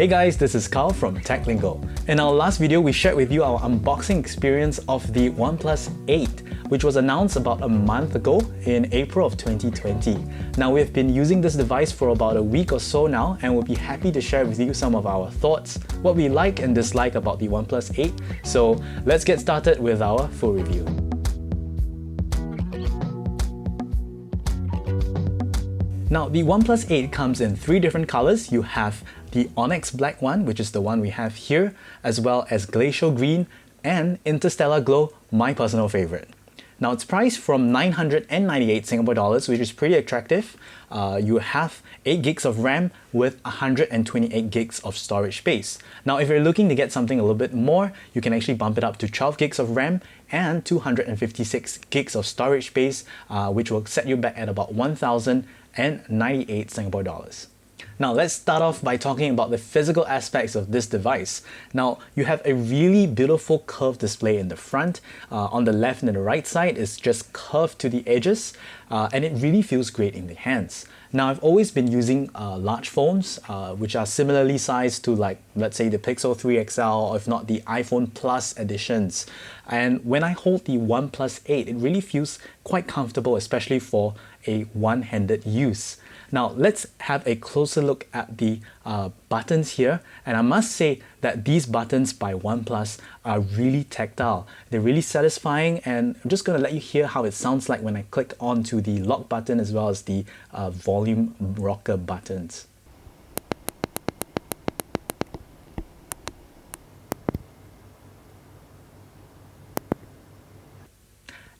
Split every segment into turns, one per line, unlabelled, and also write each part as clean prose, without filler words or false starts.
Hey guys, this is Carl from TechLingo. In our last video, we shared with you our unboxing experience of the OnePlus 8, which was announced about a month ago in April of 2020. Now, we've been using this device for about a week or so now, and we'll be happy to share with you some of our thoughts, what we like and dislike about the OnePlus 8. So let's get started with our full review. Now, the OnePlus 8 comes in three different colors. You have the Onyx Black one, which is the one we have here, as well as Glacial Green and Interstellar Glow, my personal favorite. Now, it's priced from 998 Singapore dollars, which is pretty attractive. You have 8 gigs of RAM with 128 gigs of storage space. Now, if you're looking to get something a little bit more, you can actually bump it up to 12 gigs of RAM and 256 gigs of storage space, which will set you back at about 1,098 Singapore dollars. Now, let's start off by talking about the physical aspects of this device. Now, you have a really beautiful curved display in the front. On the left and the right side, it's just curved to the edges, and it really feels great in the hands. Now, I've always been using large phones, which are similarly sized to, like, let's say the Pixel 3 XL, or if not the iPhone Plus editions. And when I hold the OnePlus 8, it really feels quite comfortable, especially for a one-handed use. Now, let's have a closer look at the buttons here. And I must say that these buttons by OnePlus are really tactile. They're really satisfying, and I'm just going to let you hear how it sounds like when I click onto the lock button as well as the volume rocker buttons.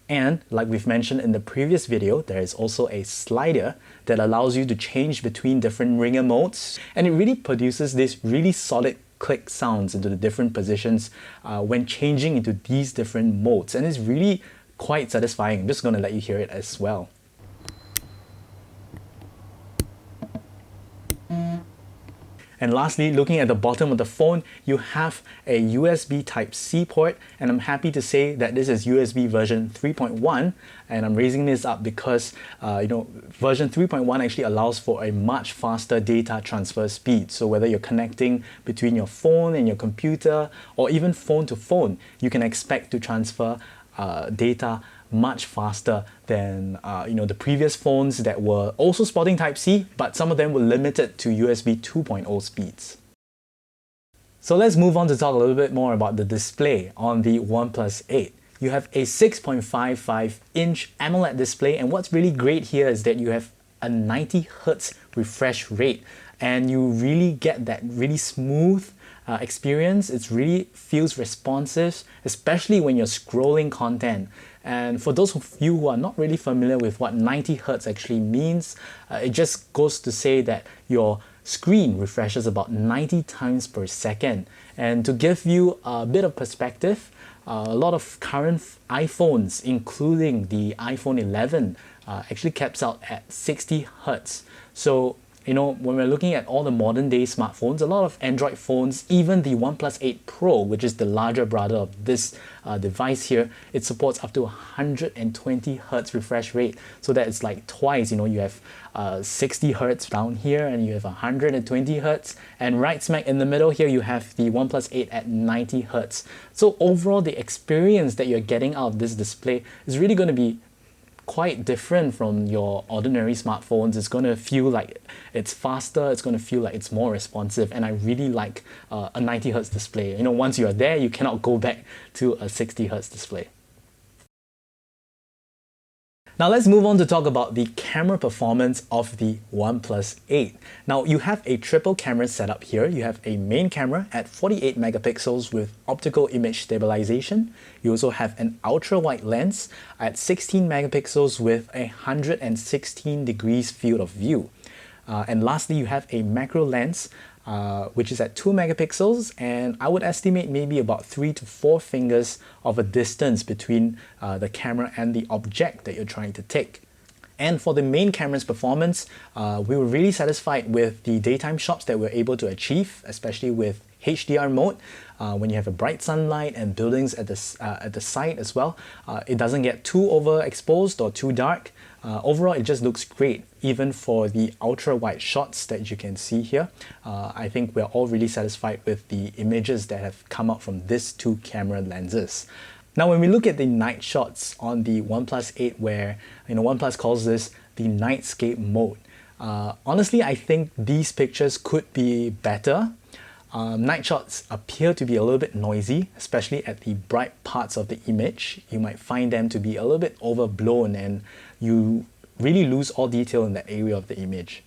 And like we've mentioned in the previous video, there is also a slider that allows you to change between different ringer modes, and it really produces this really solid click sounds into the different positions when changing into these different modes, and it's really quite satisfying. I'm just going to let you hear it as well. And lastly, looking at the bottom of the phone, you have a USB Type-C port, and I'm happy to say that this is USB version 3.1, and I'm raising this up because version 3.1 actually allows for a much faster data transfer speed. So whether you're connecting between your phone and your computer, or even phone to phone, you can expect to transfer data much faster than the previous phones that were also sporting Type-C, but some of them were limited to USB 2.0 speeds. So let's move on to talk a little bit more about the display on the OnePlus 8. You have a 6.55-inch AMOLED display, and what's really great here is that you have a 90 Hz refresh rate, and you really get that really smooth experience. It really feels responsive, especially when you're scrolling content. And for those of you who are not really familiar with what 90 Hz actually means, it just goes to say that your screen refreshes about 90 times per second. And to give you a bit of perspective, a lot of current iPhones, including the iPhone 11, actually caps out at 60 Hz. So when we're looking at all the modern day smartphones, a lot of Android phones, even the OnePlus 8 Pro, which is the larger brother of this device here, it supports up to 120 Hz refresh rate. So that it's like twice, you have 60 Hz down here, and you have 120 Hz. And right smack in the middle here, you have the OnePlus 8 at 90 Hz. So overall, the experience that you're getting out of this display is really going to be quite different from your ordinary smartphones. It's going to feel like it's faster, it's going to feel like it's more responsive, and I really like a 90 Hz display. Once you are there, you cannot go back to a 60 Hz display. Now let's move on to talk about the camera performance of the OnePlus 8. Now you have a triple camera setup here. You have a main camera at 48 megapixels with optical image stabilization. You also have an ultra-wide lens at 16 megapixels with 116 degrees field of view. And lastly, you have a macro lens which is at 2 megapixels, and I would estimate maybe about 3 to 4 fingers of a distance between the camera and the object that you're trying to take. And for the main camera's performance, we were really satisfied with the daytime shots that we're able to achieve, especially with HDR mode. When you have a bright sunlight and buildings at the side as well, it doesn't get too overexposed or too dark. Overall, it just looks great, even for the ultra wide shots that you can see here. I think we're all really satisfied with the images that have come out from these two camera lenses. Now, when we look at the night shots on the OnePlus 8, where OnePlus calls this the nightscape mode, honestly, I think these pictures could be better. Night shots appear to be a little bit noisy, especially at the bright parts of the image. You might find them to be a little bit overblown and you really lose all detail in that area of the image.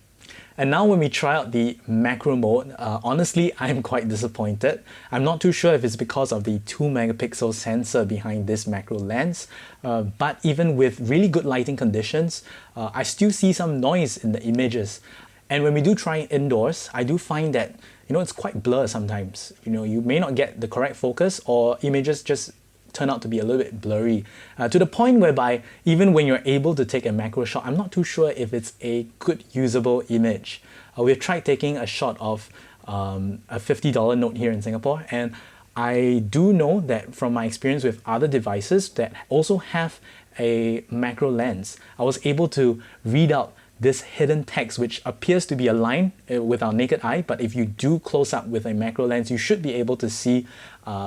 And now when we try out the macro mode, honestly, I'm quite disappointed. I'm not too sure if it's because of the 2 megapixel sensor behind this macro lens, but even with really good lighting conditions, I still see some noise in the images. And when we do try it indoors, I do find that it's quite blurred sometimes. You may not get the correct focus, or images just turn out to be a little bit blurry, to the point whereby even when you're able to take a macro shot, I'm not too sure if it's a good usable image. We've tried taking a shot of a $50 note here in Singapore, and I do know that from my experience with other devices that also have a macro lens, I was able to read out this hidden text, which appears to be a line with our naked eye, but if you do close up with a macro lens, you should be able to see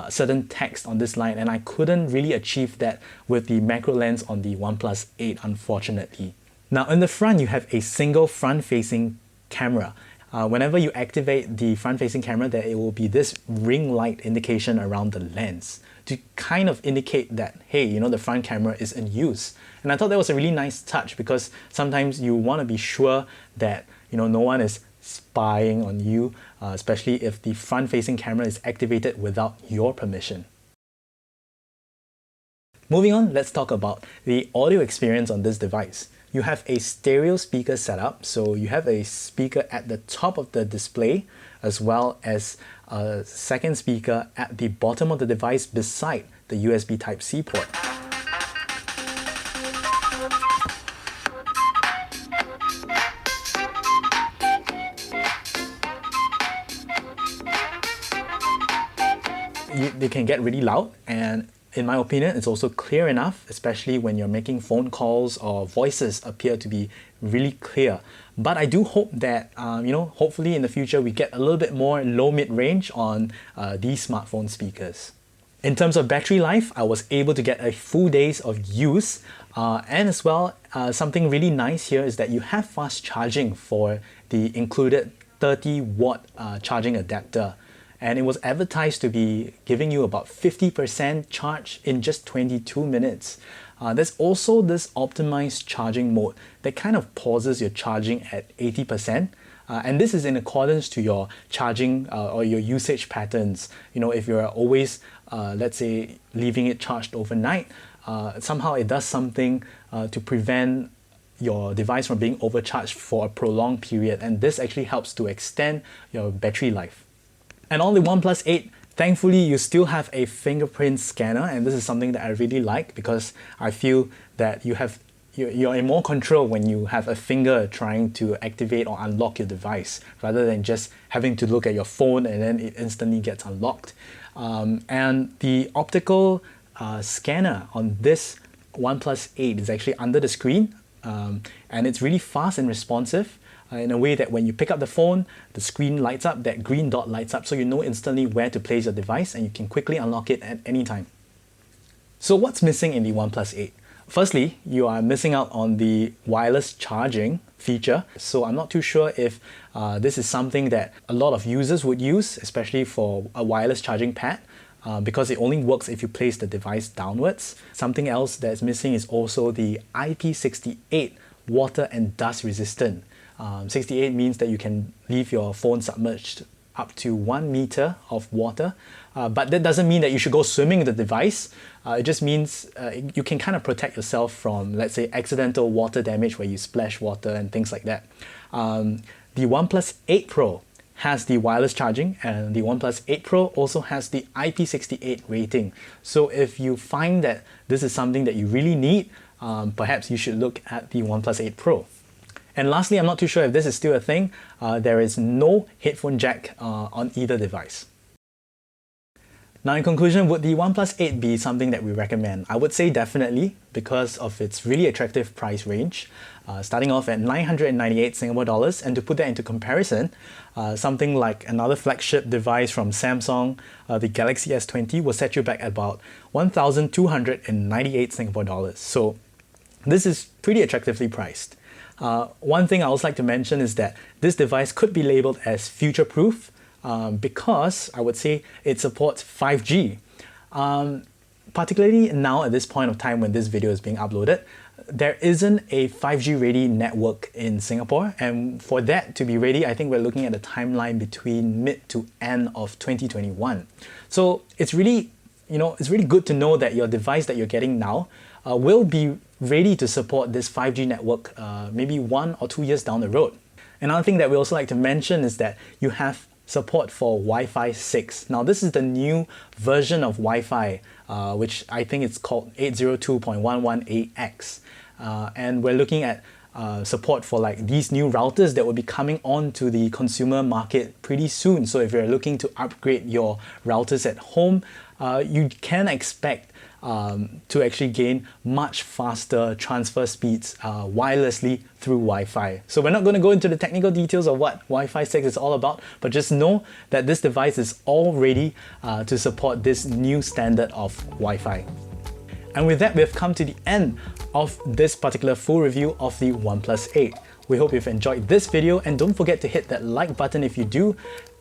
certain text on this line, and I couldn't really achieve that with the macro lens on the OnePlus 8, unfortunately. Now, in the front, you have a single front-facing camera. Whenever you activate the front-facing camera, there it will be this ring light indication around the lens to kind of indicate that, hey, the front camera is in use. And I thought that was a really nice touch, because sometimes you want to be sure that no one is spying on you, especially if the front-facing camera is activated without your permission. Moving on, let's talk about the audio experience on this device. You have a stereo speaker setup, so you have a speaker at the top of the display, as well as a second speaker at the bottom of the device beside the USB Type-C port. They can get really loud, and in my opinion, it's also clear enough, especially when you're making phone calls or voices appear to be really clear. But I do hope that, hopefully in the future we get a little bit more low-mid range on these smartphone speakers. In terms of battery life, I was able to get a full days of use, and as well, something really nice here is that you have fast charging for the included 30-watt charging adapter. And it was advertised to be giving you about 50% charge in just 22 minutes. There's also this optimized charging mode that kind of pauses your charging at 80%. And this is in accordance to your charging or your usage patterns. If you're always, let's say, leaving it charged overnight, somehow it does something to prevent your device from being overcharged for a prolonged period. And this actually helps to extend your battery life. And on the OnePlus 8, thankfully, you still have a fingerprint scanner, and this is something that I really like, because I feel that you're in more control when you have a finger trying to activate or unlock your device, rather than just having to look at your phone and then it instantly gets unlocked. And the optical scanner on this OnePlus 8 is actually under the screen, and it's really fast and responsive. In a way that when you pick up the phone, the screen lights up, that green dot lights up, so you know instantly where to place your device and you can quickly unlock it at any time. So what's missing in the OnePlus 8? Firstly, you are missing out on the wireless charging feature. So I'm not too sure if this is something that a lot of users would use, especially for a wireless charging pad, because it only works if you place the device downwards. Something else that's missing is also the IP68 water and dust resistant. 68 means that you can leave your phone submerged up to 1 meter of water, but that doesn't mean that you should go swimming with the device. It just means you can kind of protect yourself from, let's say, accidental water damage where you splash water and things like that. The OnePlus 8 Pro has the wireless charging, and the OnePlus 8 Pro also has the IP68 rating. So if you find that this is something that you really need, perhaps you should look at the OnePlus 8 Pro. And lastly, I'm not too sure if this is still a thing, there is no headphone jack on either device. Now in conclusion, would the OnePlus 8 be something that we recommend? I would say definitely, because of its really attractive price range, starting off at 998 Singapore dollars. And to put that into comparison, something like another flagship device from Samsung, the Galaxy S20, will set you back at about 1,298 Singapore dollars. So this is pretty attractively priced. One thing I also like to mention is that this device could be labeled as future-proof, because I would say it supports 5G. Particularly now at this point of time when this video is being uploaded, there isn't a 5G ready network in Singapore, and for that to be ready, I think we're looking at a timeline between mid to end of 2021. So it's really, it's really good to know that your device that you're getting now will be ready to support this 5G network maybe 1 or 2 years down the road. Another thing that we also like to mention is that you have support for Wi-Fi 6. Now this is the new version of Wi-Fi, which I think it's called 802.11ax. And we're looking at support for like these new routers that will be coming onto the consumer market pretty soon. So if you're looking to upgrade your routers at home, you can expect to actually gain much faster transfer speeds wirelessly through Wi-Fi. So we're not going to go into the technical details of what Wi-Fi 6 is all about, but just know that this device is all ready to support this new standard of Wi-Fi. And with that, we've come to the end of this particular full review of the OnePlus 8. We hope you've enjoyed this video, and don't forget to hit that like button if you do,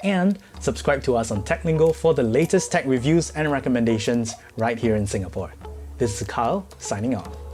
and subscribe to us on TechLingo for the latest tech reviews and recommendations right here in Singapore. This is Kyle, signing off.